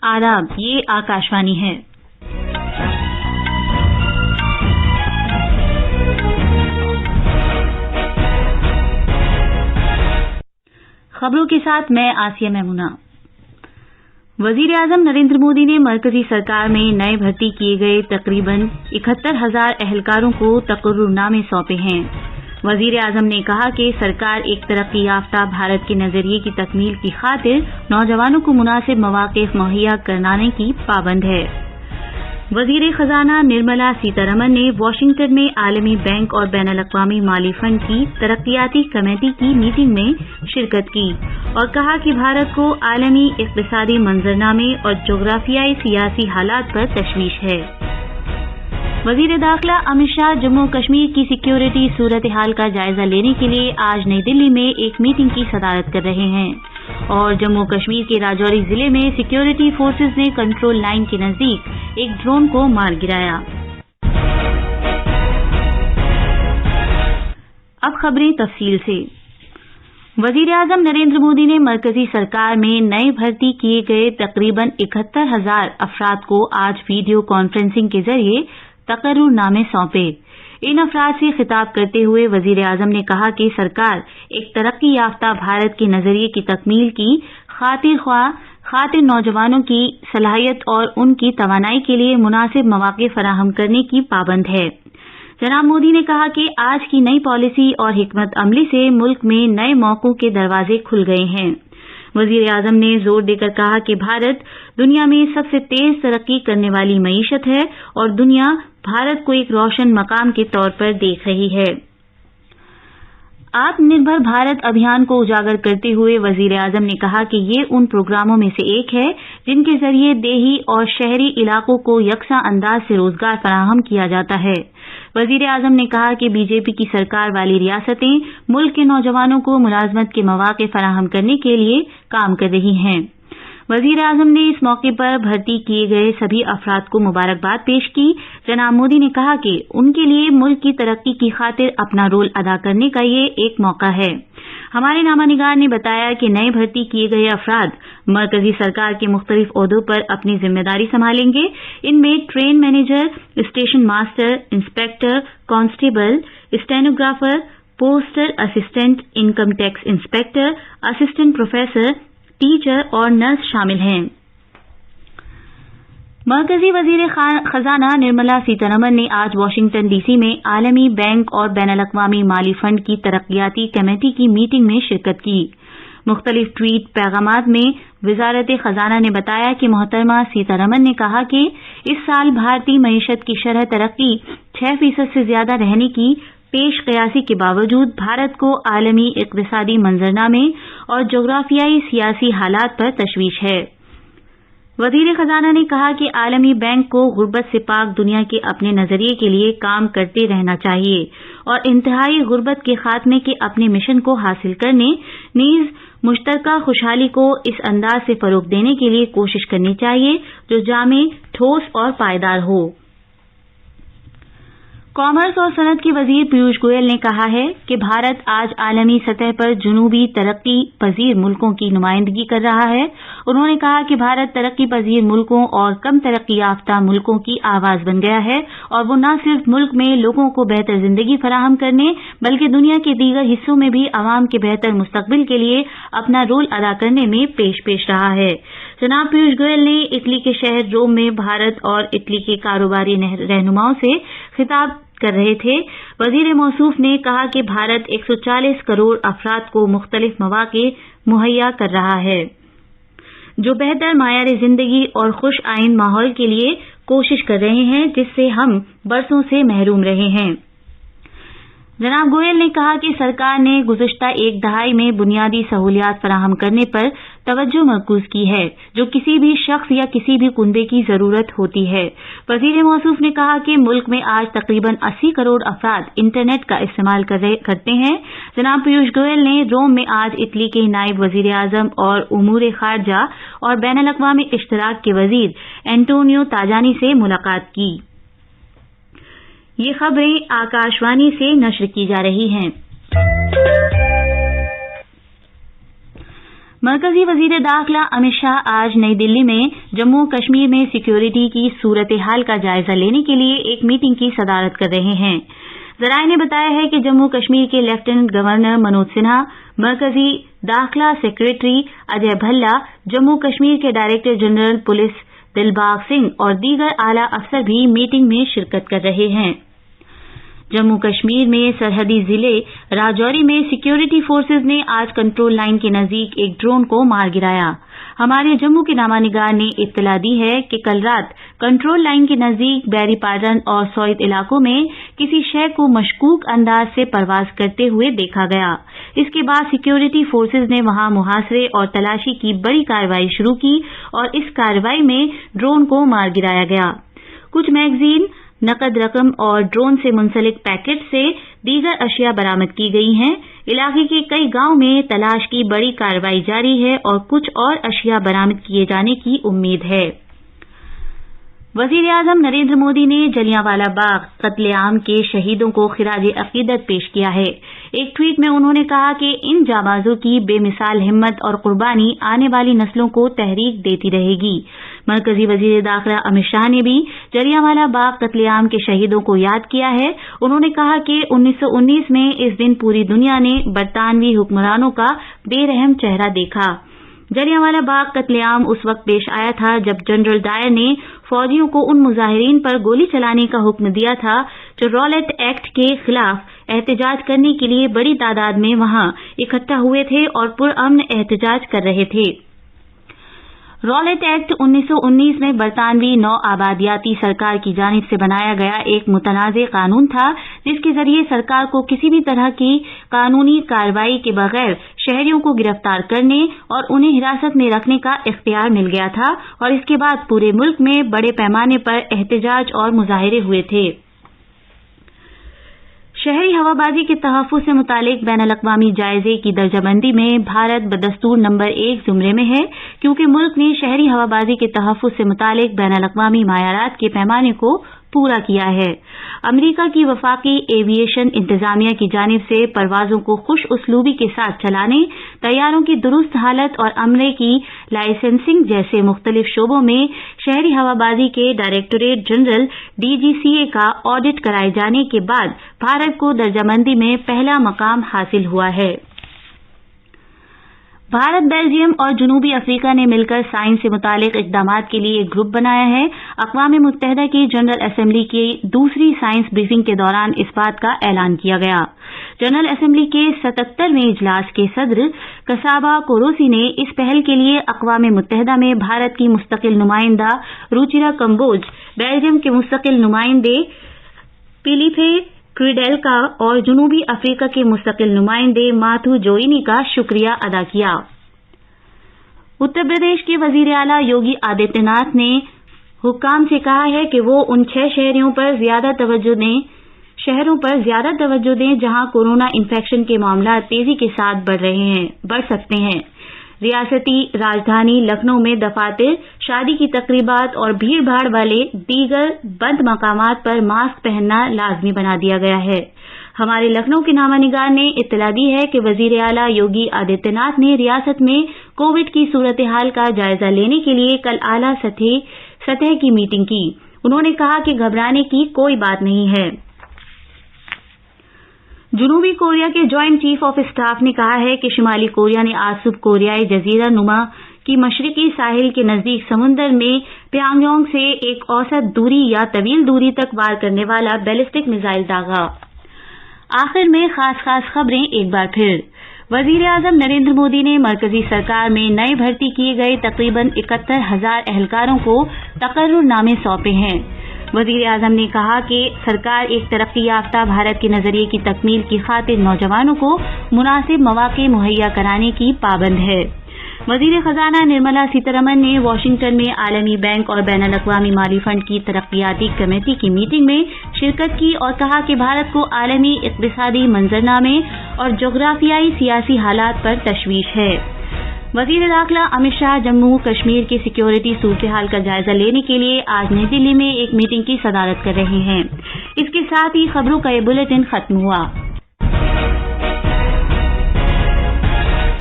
आदाब, ये आकाशवाणी है। खबरों के साथ मैं आसिया मेमुना। वजीर आजम नरेंद्र मोदी ने मरकजी सरकार में नए भर्ती किए गए तकरीबन 71,000 एहलकारों को तकर्रुरनामे सौंपे हैं। वजीर आजम ने कहा कि सरकार एक तरक्की याफ्ता भारत के नजरिए की तकमील की खातिर नौजवानों को मुनासिब मौक़े मुहैया कराने की पाबंद है। वजीर खजाना निर्मला सीतारमण ने वाशिंगटन में आलमी बैंक और बैनुल-अक़वामी माली फंड की तरक्कियाती कमेटी की मीटिंग में शिरकत की और कहा कि भारत को आलमी इक़्तिसादी मंजरनामे और जोग्राफियाई सियासी हालात पर तशवीश है। वजीर दाखिला अमित शाह जम्मू कश्मीर की सिक्योरिटी सूरत हाल का जायजा लेने के लिए आज नई दिल्ली में एक मीटिंग की सदारत कर रहे हैं और जम्मू कश्मीर के राजौरी जिले में सिक्योरिटी फोर्सेज ने कंट्रोल लाइन के नजदीक एक ड्रोन को मार गिराया। अब खबरें तफसील से। वजीर आजम नरेंद्र मोदी ने मरकजी सरकार में नए भर्ती किए गए तकरीबन 71,000 अफराद को आज वीडियो कॉन्फ्रेंसिंग के जरिए तकर्रुरनामे सौंपे। इन अफराद से खिताब करते हुए वजीर आजम ने कहा कि सरकार एक तरक्की याफ्ता भारत के नजरिए की तकमील की खातिर नौजवानों की सलाहियत और उनकी तवानाई के लिए मुनासिब मौक़े फराहम करने की पाबंद है। जनाब मोदी ने कहा कि आज की नई पॉलिसी और हिकमत अमली से मुल्क में नए मौक़ों के दरवाजे खुल गए हैं। वजीर आजम ने जोर देकर कहा कि भारत दुनिया में सबसे तेज तरक्की करने वाली मईशत है और दुनिया भारत को एक रोशन मकाम के तौर पर देख रही है। आत्मनिर्भर भारत अभियान को उजागर करते हुए वजीर आजम ने कहा कि ये उन प्रोग्रामों में से एक है जिनके जरिए देही और शहरी इलाकों को यकसा अंदाज से रोजगार फराहम किया जाता है। वजीर आजम ने कहा कि बीजेपी की सरकार वाली रियासतें मुल्क के नौजवानों को मुलाजमत के मौक़े फराहम करने के लिए काम कर रही हैं। वजीर आजम ने इस मौके पर भर्ती किए गए सभी अफराद को मुबारकबाद पेश की। जनाब मोदी ने कहा कि उनके लिए मुल्क की तरक्की की खातिर अपना रोल अदा करने का ये एक मौका है। हमारे नामानिगार ने बताया कि नए भर्ती किए गए अफराद मरकजी सरकार के मुख्तलिफ ओहदों पर अपनी जिम्मेदारी संभालेंगे। इनमें train manager, station master, inspector, constable, stenographer, postal assistant, income tax inspector, assistant professor, teacher और नर्स शामिल हैं। मरकजी वजीर खजाना निर्मला सीतारमण ने आज वाशिंगटन डीसी में आलमी बैंक और बैनुल-अक़वामी माली फंड की तरक्कियाती कमेटी की मीटिंग में शिरकत की। मुख्तलिफ ट्वीट पैगामात में वजारत खजाना ने बताया कि मोहतरमा सीतारमण ने कहा कि इस साल भारतीय मईशत की शरह तरक्की 6% से ज्यादा रहने की पेश कयासी के बावजूद भारत को आलमी इक़्तिसादी मंजरनामे और जोग्राफियाई सियासी हालात पर तशवीश है। वजीर खजाना ने कहा कि आलमी बैंक को गुर्बत से पाक दुनिया के अपने नजरिए के लिए काम करते रहना चाहिए और इंतहाई गुर्बत के खात्मे के अपने मिशन को हासिल करने नीज मुश्तरका खुशहाली को इस अंदाज से फरोग देने के लिए कोशिश करनी चाहिए जो जामे, ठोस और पायदार हो। कॉमर्स और सनत के वजीर पीयूष गोयल ने कहा है कि भारत आज आलमी सतह पर जुनूबी तरक्की पजीर मुल्कों की नुमाइंदगी कर रहा है। उन्होंने कहा कि भारत तरक्की पजीर मुल्कों और कम तरक्की याफ्ता मुल्कों की आवाज बन गया है और वो न सिर्फ मुल्क में लोगों को बेहतर जिंदगी फराहम करने बल्कि दुनिया के दीगर हिस्सों में भी अवाम के बेहतर मुस्तकबिल के लिए अपना रोल अदा करने में पेश रहा है। जनाब पीयूष गोयल ने इटली के शहर रोम में भारत और इटली के कारोबारी रहनुमाओं से खिताब कर रहे थे। वजीर मौसूफ ने कहा कि भारत 140 करोड़ अफराद को मुख्तलिफ मौक़े मुहैया कर रहा है जो बेहतर मायार जिंदगी और खुश आइंद माहौल के लिए कोशिश कर रहे हैं जिससे हम बरसों से महरूम रहे हैं। जनाब गोयल ने कहा कि सरकार ने गुज़िश्ता एक दहाई में बुनियादी सहूलियात फराहम करने पर तवज्जो मरकूज की है जो किसी भी शख्स या किसी भी कुनबे की जरूरत होती है। वजीर मौसूफ ने कहा कि मुल्क में आज तकरीबन 80 करोड़ अफराद इंटरनेट का इस्तेमाल करते हैं। जनाब पीयूष गोयल ने रोम में आज इटली के नायब वजीर आजम और उमूर खारजा और बैनुल-अक़वामी इश्तराक के वजीर एंटोनियो ताजानी से मुलाकात की। ये खबरें आकाशवाणी से नश्र की जा रही हैं। मरकजी वजीर दाखिला अमित शाह आज नई दिल्ली में जम्मू कश्मीर में सिक्योरिटी की सूरत हाल का जायजा लेने के लिए एक मीटिंग की सदारत कर रहे हैं। जराये ने बताया है कि जम्मू कश्मीर के लेफ्टिनेंट गवर्नर मनोज सिन्हा, मरकजी दाखिला सेक्रेटरी अजय भल्ला, जम्मू कश्मीर के director general police Dilbag Singh और दीगर आला अफसर भी मीटिंग में शिरकत कर रहे हैं। जम्मू कश्मीर में सरहदी जिले राजौरी में सिक्योरिटी फोर्सेज ने आज कंट्रोल लाइन के नजदीक एक ड्रोन को मार गिराया। हमारे जम्मू के नामानिगार ने इत्तला दी है कि कल रात कंट्रोल लाइन के नजदीक बैरीपाटन और सोइत इलाकों में किसी शय को मशकूक अंदाज से परवाज करते हुए देखा गया। इसके बाद सिक्योरिटी फोर्सेज ने वहां मुहासरे और तलाशी की बड़ी कार्रवाई शुरू की और इस कार्रवाई में ड्रोन को मार गिराया गया। कुछ मैगजीन, नकद रकम और ड्रोन से मुंसलिक पैकेट से दीगर अशिया बरामद की गई हैं। इलाके के कई गांव में तलाश की बड़ी कार्रवाई जारी है और कुछ और अशिया बरामद किए जाने की उम्मीद है। वजीर-ए-आजम नरेंद्र मोदी ने जलियांवाला बाग कत्लेआम के शहीदों को खिराज अकीदत पेश किया है। एक ट्वीट में उन्होंने कहा कि इन जाबाजों की बेमिसाल हिम्मत और कुर्बानी आने वाली नस्लों को तहरीक देती रहेगी। मरकजी वजीर दाखिला अमित शाह ने भी जलियांवाला बाग कत्लेआम के शहीदों को याद किया है। उन्होंने कहा कि 1919 में इस दिन पूरी दुनिया ने बरतानवी हुक्मरानों का बेरहम चेहरा देखा। जलियांवाला बाग कत्लेआम उस वक्त पेश आया था जब जनरल डायर ने फौजियों को उन मुजाहिरीन पर गोली चलाने का हुक्म दिया था जो रॉलेट एक्ट के खिलाफ एहतजाज करने के लिए बड़ी तादाद में वहां इकट्ठा हुए थे और पुरअमन एहतजाज कर रहे थे। रॉलेट एक्ट 1919 में बरतानवी नौ आबादियाती सरकार की जानिब से बनाया गया एक मुतनाज़े कानून था, जिसके जरिए सरकार को किसी भी तरह की कानूनी कार्रवाई के बगैर शहरियों को गिरफ्तार करने और उन्हें हिरासत में रखने का इख्तियार मिल गया था और इसके बाद पूरे मुल्क में बड़े पैमाने पर एहतजाज और मुजाहिरे हुए थे। शहरी हवाबाजी के तहफ़्फ़ुज़ से मुतालिक बैनुल-अक़वामी जायजे की दर्जाबंदी में भारत बदस्तूर नंबर 1 ज़ुमरे में है, क्योंकि मुल्क ने शहरी हवाबाजी के तहफ़्फ़ुज़ से मुतालिक बैनुल-अक़वामी मायारात के पैमाने को पूरा किया है। अमरीका की वफाकी एविएशन इंतजामिया की जानिब से परवाजों को खुश उसलूबी के साथ चलाने, तैयारों की दुरुस्त हालत और अमले की लाइसेंसिंग जैसे मुख्तलिफ शोबों में शहरी हवाबाजी के डायरेक्टोरेट जनरल DGCA का ऑडिट कराए जाने के बाद भारत को दर्जाबंदी में पहला मकाम हासिल हुआ है। भारत, बेल्जियम और जनूबी अफ्रीका ने मिलकर साइंस से मुतालिक इक़दामात के लिए एक ग्रुप बनाया है। अक़वाम मुत्तहिदा की जनरल असेंबली की दूसरी साइंस ब्रीफिंग के दौरान इस बात का ऐलान किया गया। जनरल असेंबली के 77वें इजलास के सदर कसाबा कोरोसी ने इस पहल के लिए अक़वाम मुत्तहिदा में भारत की मुस्तकिल नुमाइंदा रुचिरा कंबोज, बेल्जियम के मुस्तकिल नुमाइंदे फिलिपे क्रिडेल्का और जनूबी अफ्रीका के मुस्तकिल नुमाइंदे माथू जोइनी का शुक्रिया अदा किया। उत्तर प्रदेश के वजीर आला योगी आदित्यनाथ ने हुक्काम से कहा है कि वो उन 6 शहरों पर ज्यादा तवज्जो दें जहां कोरोना इन्फेक्शन के मामला तेजी के साथ बढ़ सकते हैं। रियासती राजधानी लखनऊ में दफातर, शादी की तकरीबात और भीड़ भाड़ वाले दीगर बंद मकामात पर मास्क पहनना लाजमी बना दिया गया है। हमारे लखनऊ के नामानिगार ने इत्तला दी है कि वजीर आला योगी आदित्यनाथ ने रियासत में कोविड की सूरत हाल का जायजा लेने के लिए कल आला सतह की मीटिंग की। उन्होंने कहा कि घबराने की कोई बात नहीं है। जनूबी कोरिया के जॉइंट चीफ ऑफ स्टाफ ने कहा है कि शुमाली कोरिया ने आज सुबह कोरियाई जजीरा नुमा की मशरकी साहिल के नजदीक समुंदर में प्यांगयांग से एक औसत दूरी या तवील दूरी तक वार करने वाला बैलिस्टिक मिसाइल दागा। आखिर में खास खबरें एक बार फिर। वजीर-ए-आज़म नरेंद्र मोदी ने मरकजी सरकार में नए भर्ती किए गए तकरीबन 71,000 एहलकारों को तकर्रुरनामे सौंपे हैं। वजीर-ए-आज़म ने कहा कि सरकार एक तरक्की याफ्ता भारत के नजरिए की तकमील की खातिर नौजवानों को मुनासिब मौके मुहैया कराने की पाबंद है। वजीर खजाना निर्मला सीतारमण ने वाशिंगटन में आलमी बैंक और बैनुल-अक़वामी माली फंड की तरक्कियाती कमेटी की मीटिंग में शिरकत की और कहा कि भारत को आलमी इक़्तिसादी मंजरनामे और जोग्राफियाई सियासी हालात पर तशवीश है। वजीर दाखिला अमित शाह जम्मू कश्मीर की सिक्योरिटी सूरत हाल का जायजा लेने के लिए आज नई दिल्ली में एक मीटिंग की सदारत कर रहे हैं। इसके साथ ही खबरों का ये बुलेटिन खत्म हुआ।